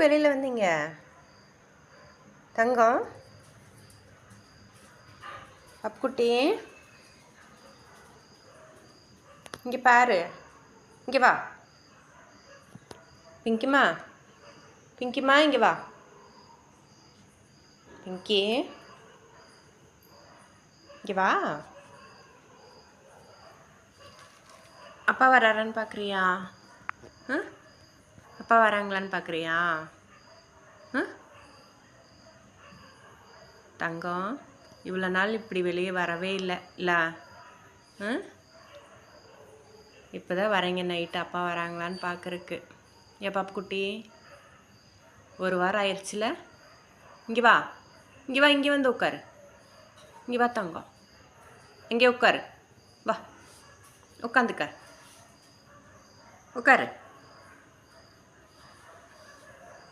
வெளியில் வந்தீங்க தங்கம்? அப்புக்குட்டி இங்கே பாரு, இங்கே வா. பிங்கிமா, பிங்கிமா இங்கே வா. பிங்கி இங்கே வா. அப்பா வராரான்னு பார்க்குறியா? அப்பா வராங்களான்னு பார்க்குறியா? தங்கம், இவ்வளோ நாள் இப்படி வெளியே வரவே இல்லை. இப்போ தான் வரீங்க நைட்டு அப்பா வராங்களான்னு பார்க்குறக்கு. ஏப்பா குட்டி, ஒரு வாரம் ஆயிடுச்சுல. இங்கே வா, இங்கே வா, இங்கே வந்து உட்காரு. இங்கே வா தங்கம், இங்கே உட்காரு. வா உட்காந்துக்க, உட்காரு.